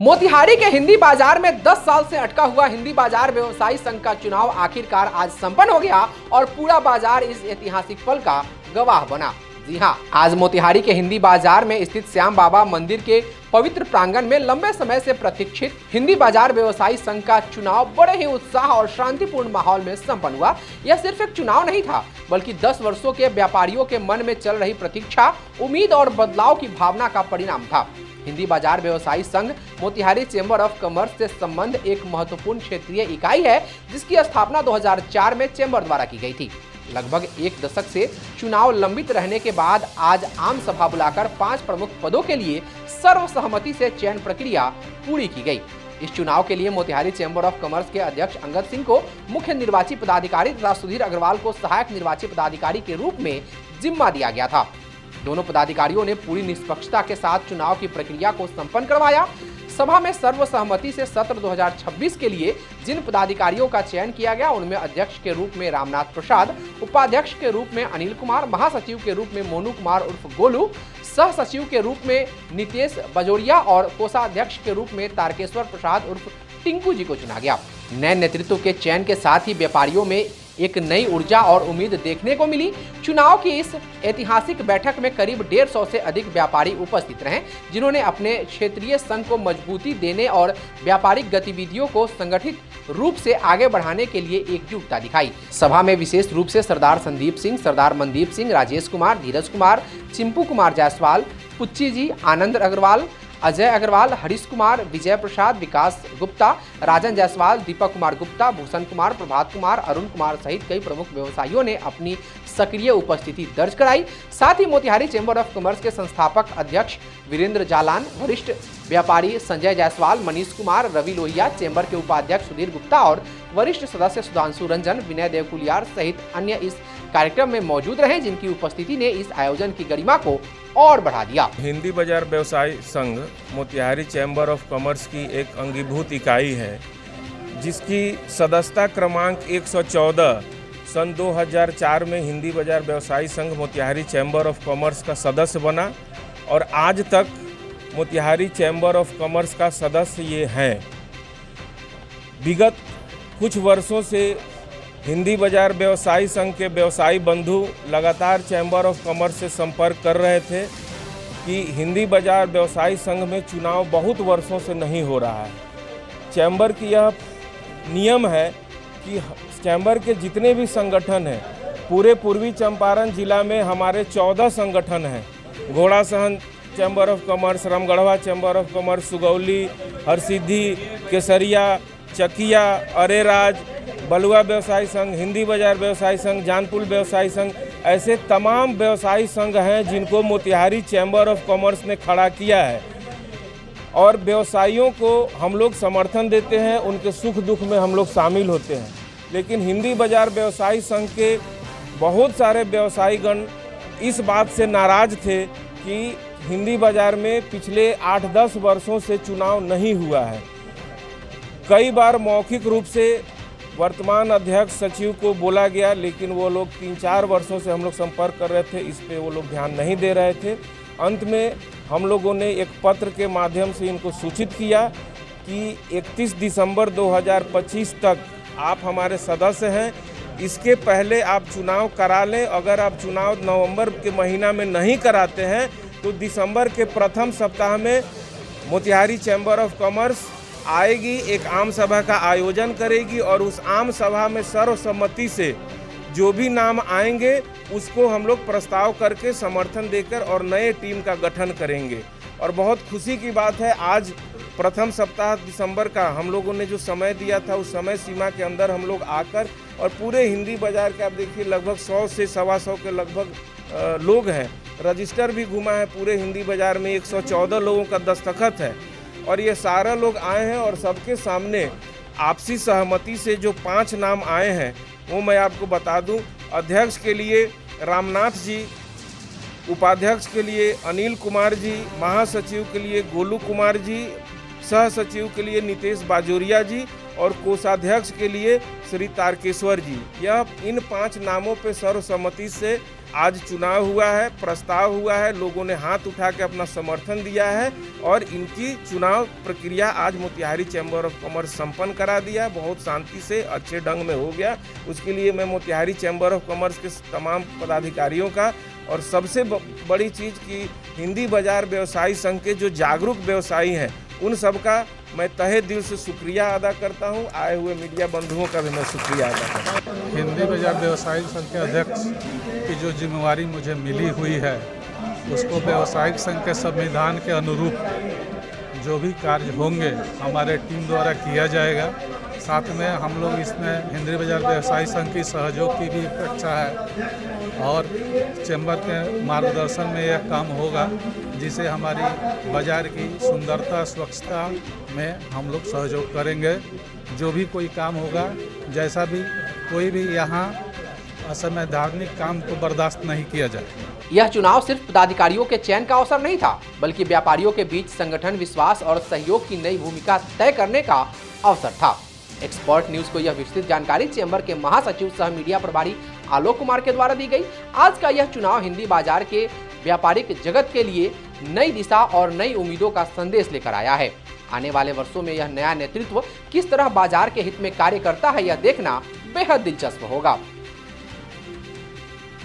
मोतिहारी के हिंदी बाजार में 10 साल से अटका हुआ हिंदी बाजार व्यवसायी संघ का चुनाव आखिरकार आज संपन्न हो गया और पूरा बाजार इस ऐतिहासिक पल का गवाह बना। जी हां, आज मोतिहारी के हिंदी बाजार में स्थित श्याम बाबा मंदिर के पवित्र प्रांगण में लंबे समय से प्रतीक्षित हिंदी बाजार व्यवसायी संघ का चुनाव बड़े ही उत्साह और शांतिपूर्ण माहौल में संपन्न हुआ। यह सिर्फ एक चुनाव नहीं था, बल्कि 10 वर्षों के व्यापारियों के मन में चल रही प्रतीक्षा, उम्मीद और बदलाव की भावना का परिणाम था। हिंदी बाजार व्यवसायी संघ मोतिहारी चेंबर ऑफ कॉमर्स से संबंध एक महत्वपूर्ण क्षेत्रीय इकाई है, जिसकी स्थापना 2004 में चेंबर द्वारा की गई थी। लगभग एक दशक से चुनाव लंबित रहने के बाद आज आम सभा बुलाकर 5 प्रमुख पदों के लिए सर्वसहमति से चयन प्रक्रिया पूरी की गई। इस चुनाव के लिए मोतिहारी चेंबर ऑफ कॉमर्स के अध्यक्ष अंगद सिंह को मुख्य निर्वाची पदाधिकारी तथा सुधीर अग्रवाल को सहायक निर्वाची पदाधिकारी के रूप में जिम्मा दिया गया था। दोनों पदाधिकारियों ने पूरी निष्पक्षता के साथ चुनाव की प्रक्रिया को संपन्न करवाया। सभा में सर्वसहमति से सत्र 2026 के लिए जिन पदाधिकारियों का चयन किया गया, उनमें अध्यक्ष के रूप में रामनाथ प्रसाद, उपाध्यक्ष के रूप में अनिल कुमार, महासचिव के रूप में मोनू कुमार उर्फ गोलू, सह सचिव के रूप में नितेश बजोरिया और कोषाध्यक्ष के रूप में तारकेश्वर प्रसाद उर्फ टिंकू जी को चुना गया। नए नेतृत्व के चयन के साथ ही व्यापारियों में एक नई ऊर्जा और उम्मीद देखने को मिली। चुनाव की इस ऐतिहासिक बैठक में करीब 150 से अधिक व्यापारी उपस्थित रहे, जिन्होंने अपने क्षेत्रीय संघ को मजबूती देने और व्यापारिक गतिविधियों को संगठित रूप से आगे बढ़ाने के लिए एकजुटता दिखाई। सभा में विशेष रूप से सरदार संदीप सिंह, सरदार मनदीप सिंह, राजेश कुमार, धीरज कुमार, चिंपू कुमार जायसवाल, पुच्ची जी, आनंद अग्रवाल, अजय अग्रवाल, हरीश कुमार, विजय प्रसाद, विकास गुप्ता, राजन जायसवाल, दीपक कुमार गुप्ता, भूषण कुमार, प्रभात कुमार, अरुण कुमार सहित कई प्रमुख व्यवसायियों ने अपनी सक्रिय उपस्थिति दर्ज कराई। साथ ही मोतिहारी चेंबर ऑफ कॉमर्स के संस्थापक अध्यक्ष वीरेंद्र जालान, वरिष्ठ व्यापारी संजय जायसवाल, मनीष कुमार, रवि लोहिया, चेंबर के उपाध्यक्ष सुधीर गुप्ता और वरिष्ठ सदस्य सुधांशु रंजन, विनय देवकुलियार सहित अन्य इस कार्यक्रम में मौजूद रहे, जिनकी उपस्थिति ने इस आयोजन की गरिमा को और बढ़ा दिया। हिंदी बाजार व्यवसायी संघ मोतिहारी चैम्बर ऑफ कॉमर्स की एक अंगीभूत इकाई है, जिसकी सदस्यता क्रमांक 114 सन 2004 में हिंदी बाजार व्यवसायी संघ मोतिहारी चैम्बर ऑफ कॉमर्स का सदस्य बना और आज तक मोतिहारी चैम्बर ऑफ कॉमर्स का सदस्य ये हैं। विगत कुछ वर्षों से हिंदी बाजार व्यवसायी संघ के व्यवसायी बंधु लगातार चैम्बर ऑफ कॉमर्स से संपर्क कर रहे थे कि हिंदी बाजार व्यवसायी संघ में चुनाव बहुत वर्षों से नहीं हो रहा है। चैम्बर की यह नियम है कि चैम्बर के जितने भी संगठन हैं, पूरे पूर्वी चंपारण जिला में हमारे 14 संगठन हैं। Ghorasahan chamber of commerce, Ramgarhwa chamber of commerce, Sugauli, Harsiddhi, Kesariya, Chakiya, Areraj, Balua व्यवसायी संघ, हिंदी बाजार व्यवसायी संघ, जानपुर व्यवसायी संघ, ऐसे तमाम व्यवसायी संघ हैं जिनको मोतिहारी चैम्बर ऑफ कॉमर्स ने खड़ा किया है और व्यवसायियों को हम लोग समर्थन देते हैं, उनके सुख दुख में हम लोग शामिल होते हैं। लेकिन हिंदी बाजार व्यवसायी संघ के बहुत सारे व्यवसायीगण इस बात से नाराज थे कि हिंदी बाजार में पिछले 8-10 वर्षों से चुनाव नहीं हुआ है। कई बार मौखिक रूप से वर्तमान अध्यक्ष सचिव को बोला गया, लेकिन वो लोग 3-4 वर्षों से हम लोग संपर्क कर रहे थे, इस पे वो लोग ध्यान नहीं दे रहे थे। अंत में हम लोगों ने एक पत्र के माध्यम से इनको सूचित किया कि 31 दिसंबर 2025 तक आप हमारे सदस्य हैं, इसके पहले आप चुनाव करा लें। अगर आप चुनाव नवंबर के महीना में नहीं कराते हैं तो दिसंबर के प्रथम सप्ताह में मोतिहारी चैम्बर ऑफ कॉमर्स आएगी, एक आम सभा का आयोजन करेगी और उस आम सभा में सर्वसम्मति से जो भी नाम आएंगे उसको हम लोग प्रस्ताव करके समर्थन देकर और नए टीम का गठन करेंगे। और बहुत खुशी की बात है, आज प्रथम सप्ताह दिसंबर का हम लोगों ने जो समय दिया था, उस समय सीमा के अंदर हम लोग आकर और पूरे हिंदी बाजार के आप देखिए लगभग 100 से 125 के लगभग लोग हैं। रजिस्टर भी घुमा है पूरे हिंदी बाजार में, 114 लोगों का दस्तखत है और ये सारा लोग आए हैं और सबके सामने आपसी सहमति से जो 5 नाम आए हैं वो मैं आपको बता दूं। अध्यक्ष के लिए रामनाथ जी, उपाध्यक्ष के लिए अनिल कुमार जी, महासचिव के लिए गोलू कुमार जी, सह सचिव के लिए नितेश बाजोरिया जी और कोषाध्यक्ष के लिए श्री तारकेश्वर जी। यह इन 5 नामों पे सर्वसम्मति से आज चुनाव हुआ है, प्रस्ताव हुआ है, लोगों ने हाथ उठा के अपना समर्थन दिया है और इनकी चुनाव प्रक्रिया आज मोतिहारी चैम्बर ऑफ कॉमर्स संपन्न करा दिया। बहुत शांति से अच्छे ढंग में हो गया। उसके लिए मैं मोतिहारी चैम्बर ऑफ कॉमर्स के तमाम पदाधिकारियों का और सबसे बड़ी चीज़ कि हिंदी बाजार व्यवसायी संघ के जो जागरूक व्यवसायी हैं उन सब का मैं तहे दिल से शुक्रिया अदा करता हूं। आए हुए मीडिया बंधुओं का भी मैं शुक्रिया अदा करता हूं। हिंदी बाजार व्यवसायिक संघ के अध्यक्ष की जो जिम्मेवारी मुझे मिली हुई है उसको व्यवसायिक संघ के संविधान के अनुरूप जो भी कार्य होंगे हमारे टीम द्वारा किया जाएगा। साथ में हम लोग इसमें हिंदी बाजार व्यवसायी संघ की सहयोग की भी अपेक्षा है और चैम्बर के मार्गदर्शन में यह काम होगा जिसे हमारी बाजार की सुंदरता स्वच्छता में हम लोग सहयोग करेंगे। जो भी कोई काम होगा, जैसा भी कोई भी यहाँ असंवैधानिक काम को बर्दाश्त नहीं किया जाए। यह चुनाव सिर्फ पदाधिकारियों के चयन का अवसर नहीं था, बल्कि व्यापारियों के बीच संगठन, विश्वास और सहयोग की नई भूमिका तय करने का अवसर था। एक्सपर्ट न्यूज को यह विस्तृत जानकारी चैम्बर के महासचिव सह मीडिया प्रभारी आलोक कुमार के द्वारा दी गई। आज का यह चुनाव हिंदी बाजार के व्यापारिक जगत के लिए नई दिशा और नई उम्मीदों का संदेश लेकर आया है। आने वाले वर्षों में यह नया नेतृत्व किस तरह बाजार के हित में कार्य करता है, यह देखना बेहद दिलचस्प होगा।